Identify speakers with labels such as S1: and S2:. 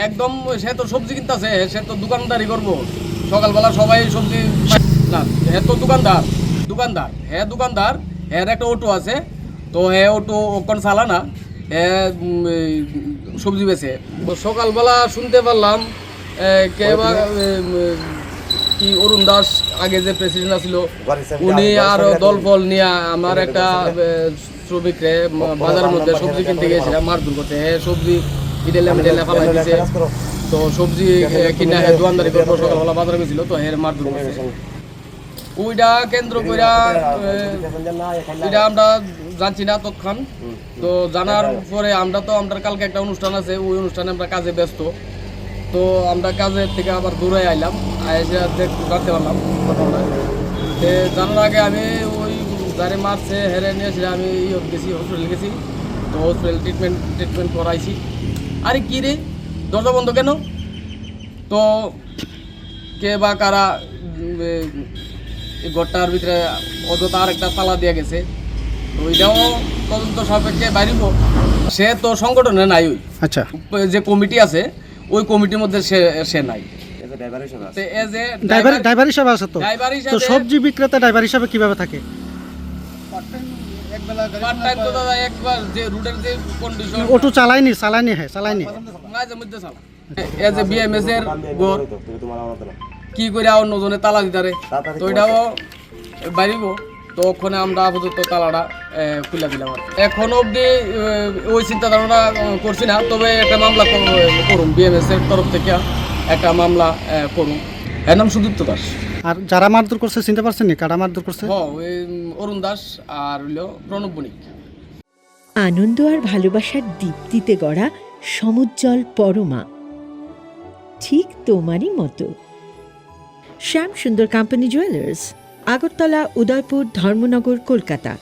S1: একদম সে তো সবজি কিনতেছে, সে তো দোকানদারি করবো সকালবেলা সবাই সবজি না, হে তো দোকানদার হ্যাঁ একটা অটো আছে, তো হ্যাঁ অটো ওখান চালা না, হ্যাঁ সবজি বেছে। তো সকালবেলা শুনতে পারলাম কে বা কি অরুণ দাস আগে যে প্রেসিডেন্ট ছিল উনি আরো দল ফল নিয়ে আমার একটা শ্রমিকরে বাজারের মধ্যে সবজি কিনতে গিয়েছিলাম মারধর করতে, হ্যাঁ সবজি মিডেলে ফালাই দিছে। তো সবজি কিনা হ্যাঁ দোকানদারি করবো সকালবেলা বাজারে গেছিল, তো হ্যাঁ মারধর করছে। ওইটা কেন্দ্র কইরা এটা আমরা জানছি না তৎক্ষণ। তো জানার পরে আমরা কালকে একটা অনুষ্ঠান আছে, ওই অনুষ্ঠানে আমরা কাজে ব্যস্ত। তো আমরা কাজের থেকে আবার দূরে আইলাম, জানতে পারলাম ঘটনাটা। জানার আগে আমি ওই যারে মারছে হেরে নিয়েছিলাম, আমি গেছি হসপিটাল গেছি, তো হসপিটাল ট্রিটমেন্ট করাইছি। আরে কী রে দরজা বন্ধ কেন? তো কে বা কারা এই ঘরটার ভিতরে অযথা আর একটা তালা দিয়ে গেছে, তো ওইটাও তদন্ত সাপেক্ষে বাইরিব। সে তো সংগঠনে নাই, ওই
S2: আচ্ছা
S1: যে কমিটি আছে ওই কমিটির মধ্যে সে নাই।
S2: ড্রাইভার হিসাবে আছে তো। তো সবজি বিক্রেতা ড্রাইভার হিসাবে কিভাবে থাকে? অটো চালায়নি হ্যাঁ চালায়নি এজ এ বিএমএস এর গোর কি করে অন্যজনে তালা দিতারে, তো এটাও বাইরিব। তো ওখানে আমরা আপাতত তালাটা খুলে দিলাম। এখন অবধি ওই চিন্তা ধারণা করছি না, তবে একটা মামলা করুন বিএমএস এর তরফ থেকে একটা মামলা করুন। এর নাম সুদীপ্ত দাস। আর যারা মারধর করছে চিনতে পারছেন নি কারা মারধর করছে?
S1: ওই অরুণ দাস আর হইল প্রণব বণিক।
S3: আনন্দ আর ভালোবাসার দীপ্তিতে গড়া সমুজ্জ্বল পরমা, ঠিক তোমারই মতো। শ্যাম সুন্দর কোম্পানি জুয়েলার্স, আগরতলা, উদয়পুর, ধর্মনগর, কলকাতা।